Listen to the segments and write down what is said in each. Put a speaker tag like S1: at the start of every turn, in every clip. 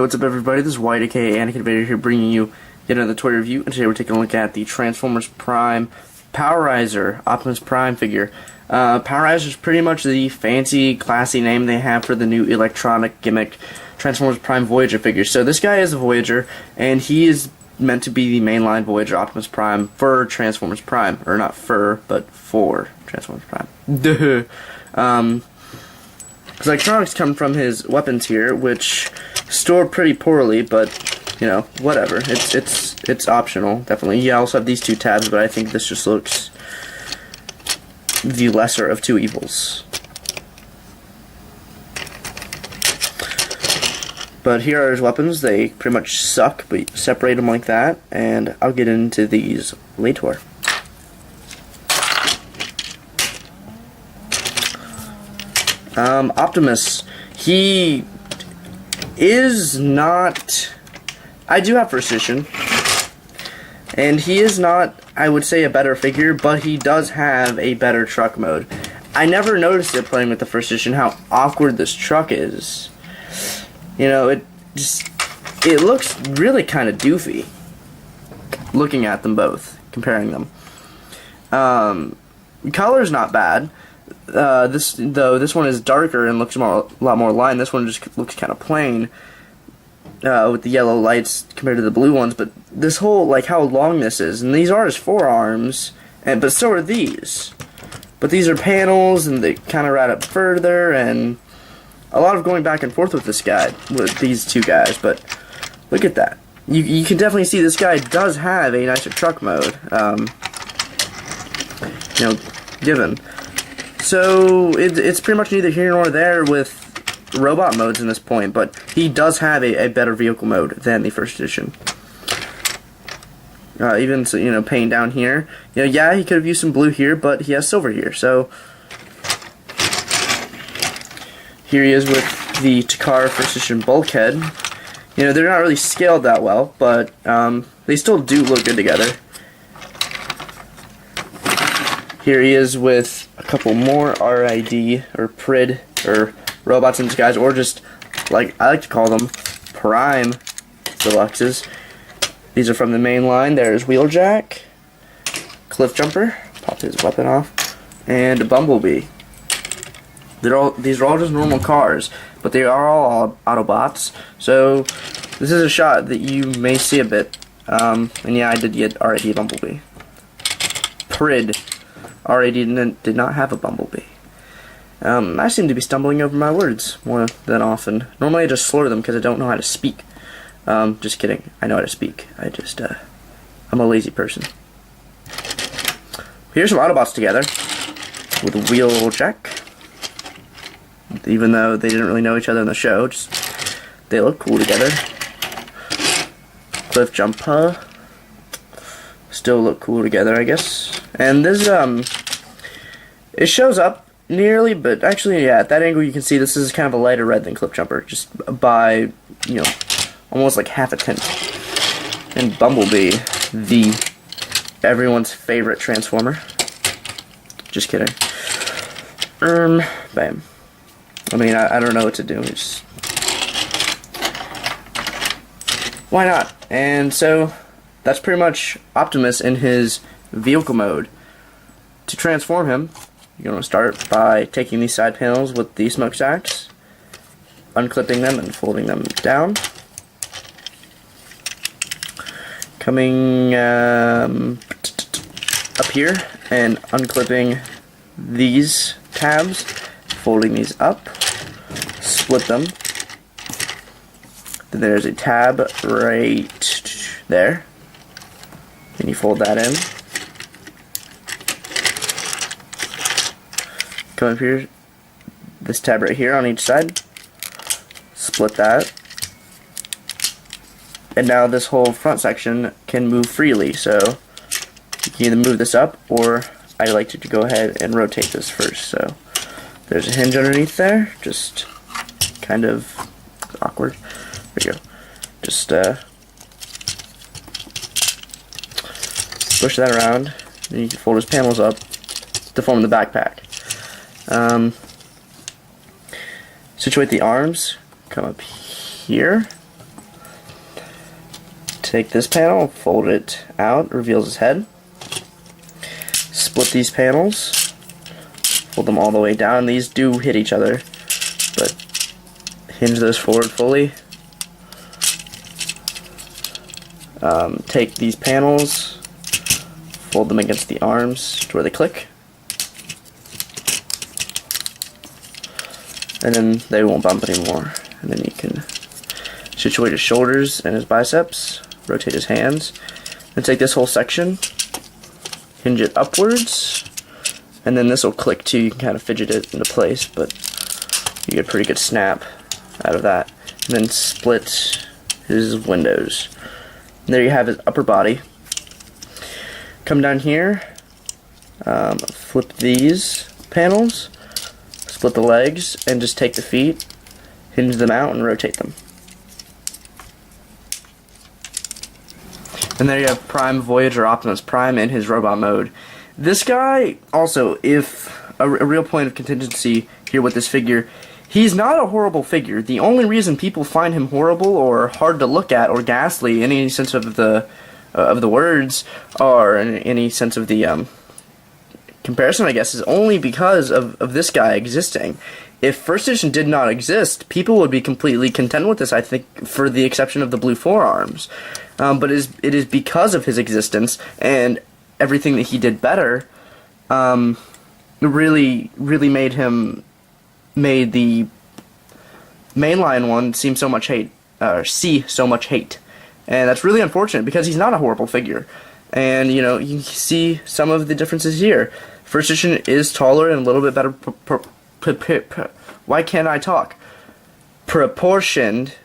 S1: what's up everybody, this is White aka Anakin Vader here bringing you yet another toy review, and today we're taking a look at the Transformers Prime Powerizer Optimus Prime figure. Powerizer is pretty much the fancy, classy name they have for the new electronic gimmick Transformers Prime Voyager figure. So this guy is a Voyager, and he is meant to be the mainline Voyager Optimus Prime for Transformers Prime. Or not for, but for Transformers Prime. Duh. His electronics come from his weapons here, which store pretty poorly, but you know, whatever. It's optional, definitely. You also have these two tabs, but I think this just looks the lesser of two evils. But here are his weapons. They pretty much suck, but you separate them like that, and I'll get into these later. Optimus, he is not, I do have first edition, and he is not, I would say, a better figure, but he does have a better truck mode. I never noticed it playing with the first edition how awkward this truck is. You know, it looks really kind of doofy looking at them both, comparing them. Color's not bad. This one is darker and looks a lot more lined. This one just looks kind of plain with the yellow lights compared to the blue ones. But this whole, like, how long this is, and these are his forearms, but so are these. But these are panels, and they kind of ride up further, and a lot of going back and forth with this guy, with these two guys. But look at that. You can definitely see this guy does have a nicer truck mode. You know, given. So it's pretty much neither here nor there with robot modes in this point, but he does have a better vehicle mode than the first edition. Even so, you know, paying down here, you know, yeah, he could have used some blue here, but he has silver here. So here he is with the Takara first edition bulkhead. You know, they're not really scaled that well, but they still do look good together. Here he is with a couple more RID or PRID or robots in disguise, or just, like I like to call them, Prime Deluxes. These are from the main line. There's Wheeljack, Cliff Jumper, pop his weapon off, and Bumblebee. These are all just normal cars, but they are all Autobots. So this is a shot that you may see a bit. And yeah, I did get RID Bumblebee. PRID. Already did not have a Bumblebee. I seem to be stumbling over my words more than often. Normally I just slur them because I don't know how to speak. Just kidding. I know how to speak. I'm a lazy person. Here's some Autobots together with Wheeljack. Even though they didn't really know each other in the show, they look cool together. Cliff Jumper. Still look cool together, I guess. And this, it shows up nearly, but actually, yeah, at that angle you can see this is kind of a lighter red than Cliff Jumper, just by, you know, almost like half a tint. And Bumblebee, everyone's favorite Transformer. Just kidding. Bam. I mean, I don't know what to do, just why not? And so that's pretty much Optimus in his vehicle mode. To transform him, you're going to start by taking these side panels with the smokestacks, unclipping them and folding them down. Coming up here and unclipping these tabs, folding these up, split them. Then there's a tab right there. And you fold that in. Come up here, this tab right here on each side. Split that. And now this whole front section can move freely. So you can either move this up, or I like to go ahead and rotate this first. So there's a hinge underneath there. Just kind of awkward. There you go. Just push that around, and you can fold his panels up to form the backpack. Situate the arms, come up here, take this panel, fold it out, reveals his head. Split these panels, fold them all the way down. These do hit each other, but hinge those forward fully. Take these panels, fold them against the arms to where they click, and then they won't bump anymore. And then you can situate his shoulders and his biceps, rotate his hands, and take this whole section, hinge it upwards, and then this will click too. You can kind of fidget it into place, but you get a pretty good snap out of that. And then split his windows. And there you have his upper body. Come down here, flip these panels, split the legs, and just take the feet, hinge them out, and rotate them. And there you have Prime Voyager Optimus Prime in his robot mode. This guy, also, if a real point of contingency here with this figure, he's not a horrible figure. The only reason people find him horrible or hard to look at or ghastly in any sense of the words, or in any sense of the comparison, I guess, is only because of this guy existing. If First Edition did not exist, people would be completely content with this, I think, for the exception of the blue forearms. But it is because of his existence and everything that he did better, really made the mainline one see so much hate. And that's really unfortunate because he's not a horrible figure. And, you know, you can see some of the differences here. First Edition is taller and a little bit better why can't I talk? Proportioned.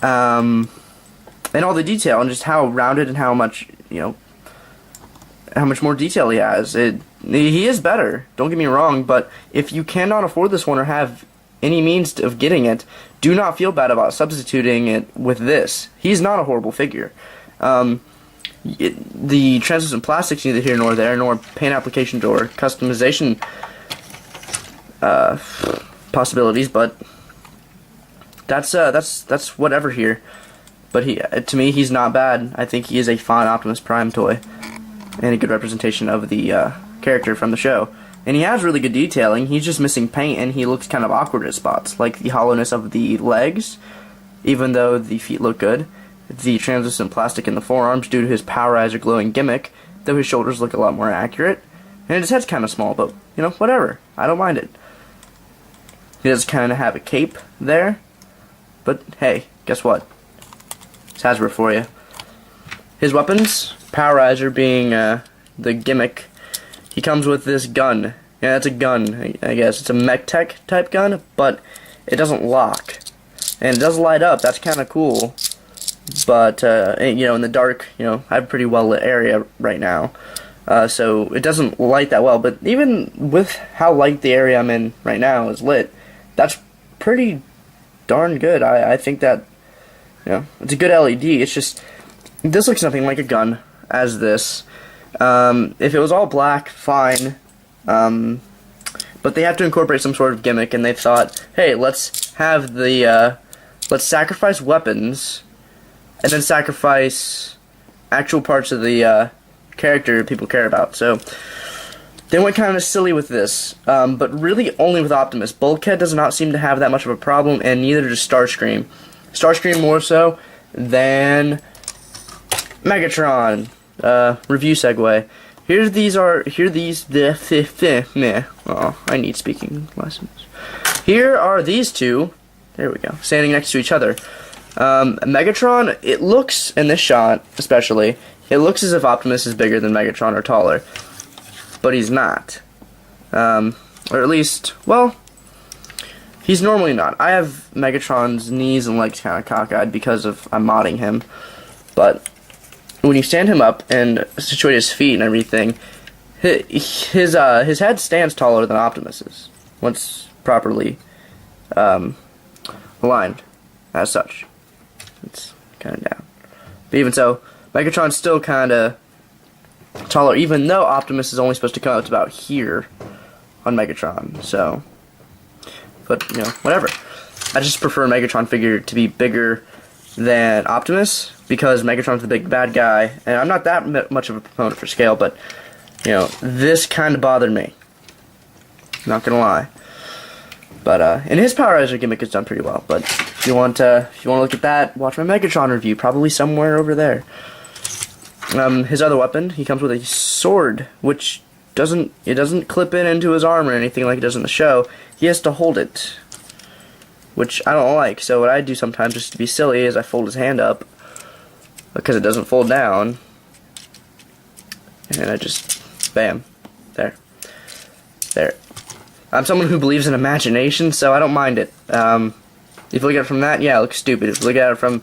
S1: And all the detail and just how rounded and how much, you know, how much more detail he has. He is better, don't get me wrong, but if you cannot afford this one or have any means of getting it, do not feel bad about substituting it with this. He's not a horrible figure. The translucent plastic's neither here nor there, nor paint application or customization possibilities, but that's whatever here. But to me, he's not bad. I think he is a fine Optimus Prime toy and a good representation of the character from the show. And he has really good detailing. He's just missing paint, and he looks kind of awkward at spots, like the hollowness of the legs, even though the feet look good. The translucent plastic in the forearms due to his Powerizer glowing gimmick, though his shoulders look a lot more accurate. And his head's kind of small, but, you know, whatever. I don't mind it. He does kind of have a cape there, but hey, guess what? It's Hasbro for you. His weapons, Powerizer being the gimmick. He comes with this gun. Yeah, that's a gun, I guess. It's a mech tech type gun, but it doesn't lock. And it does light up. That's kind of cool. But, you know, in the dark, you know, I have a pretty well lit area right now. So it doesn't light that well. But even with how light the area I'm in right now is lit, that's pretty darn good. I think that, you know, it's a good LED. It's just, this looks nothing like a gun as this. If it was all black, fine. But they have to incorporate some sort of gimmick, and they thought, hey, let's have the, let's sacrifice weapons, and then sacrifice actual parts of the, character people care about. So they went kind of silly with this, but really only with Optimus. Bulkhead does not seem to have that much of a problem, and neither does Starscream. Starscream more so than Megatron. Review segue. Oh, I need speaking lessons. Here are these two. There we go. Standing next to each other. Megatron, it looks, in this shot especially, it looks as if Optimus is bigger than Megatron or taller. But he's not. Or at least, well, he's normally not. I have Megatron's knees and legs kind of cockeyed because I'm modding him. But when you stand him up and situate his feet and everything, his head stands taller than Optimus's once properly aligned as such. It's kind of down. But even so, Megatron's still kind of taller, even though Optimus is only supposed to come out to about here on Megatron. So, but, you know, whatever. I just prefer a Megatron figure to be bigger than Optimus, because Megatron's the big bad guy, and I'm not that much of a proponent for scale, but, you know, this kind of bothered me. Not gonna lie. But, and his Powerizer gimmick is done pretty well, but if you want to look at that, watch my Megatron review, probably somewhere over there. His other weapon, he comes with a sword, which doesn't clip into his arm or anything like it does in the show. He has to hold it, which I don't like. So what I do sometimes, just to be silly, is I fold his hand up, because it doesn't fold down, and I just, bam, there. I'm someone who believes in imagination, so I don't mind it. If you look at it from that, yeah, it looks stupid. If you look at it from,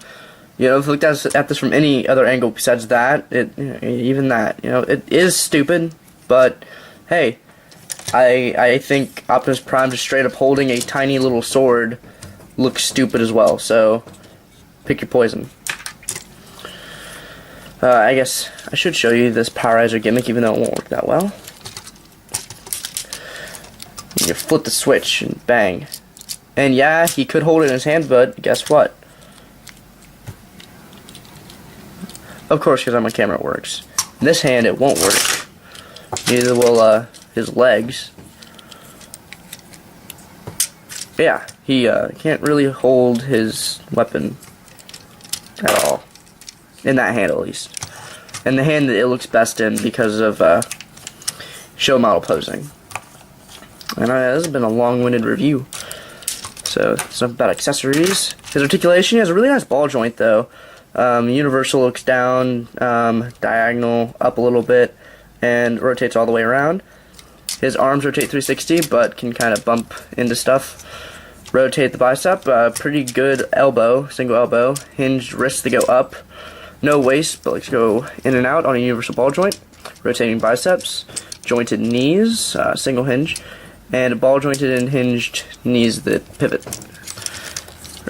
S1: you know, if you look at this from any other angle besides that, even that, you know, it is stupid, but hey, I think Optimus Prime just straight up holding a tiny little sword looks stupid as well, so pick your poison. I guess I should show you this Powerizer gimmick, even though it won't work that well. You flip the switch and bang. And yeah, he could hold it in his hand, but guess what? Of course, because on my camera it works. In this hand, it won't work. Neither will his legs. Yeah, he can't really hold his weapon at all. In that hand, at least. And the hand that it looks best in because of show model posing. And this has been a long-winded review. So, something about accessories. His articulation, he has a really nice ball joint, though. Universal looks down, diagonal up a little bit, and rotates all the way around. His arms rotate 360, but can kind of bump into stuff. Rotate the bicep, pretty good elbow, single elbow. Hinged wrists that go up. No waist, but like to go in and out on a universal ball joint. Rotating biceps. Jointed knees, single hinge. And ball jointed and hinged knees that pivot.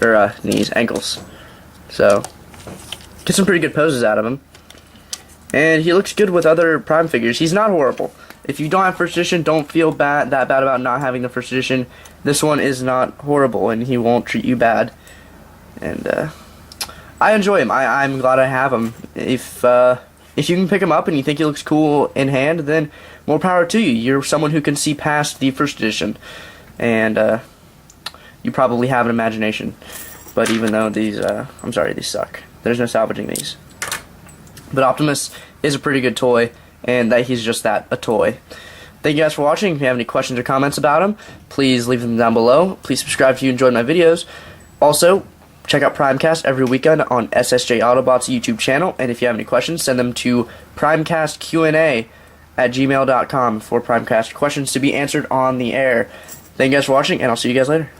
S1: Or knees, ankles. So, get some pretty good poses out of him. And he looks good with other Prime figures. He's not horrible. If you don't have first edition, don't feel that bad about not having the first edition. This one is not horrible, and he won't treat you bad. And I enjoy him. I'm glad I have him. If you can pick him up and you think he looks cool in hand, then more power to you. You're someone who can see past the first edition, and you probably have an imagination. But even though these, I'm sorry, these suck. There's no salvaging these. But Optimus is a pretty good toy, and that he's just that, a toy. Thank you guys for watching. If you have any questions or comments about him, please leave them down below. Please subscribe if you enjoyed my videos. Also, check out Primecast every weekend on SSJ Autobot's YouTube channel, and if you have any questions, send them to primecastqanda@gmail.com for Primecast questions to be answered on the air. Thank you guys for watching, and I'll see you guys later.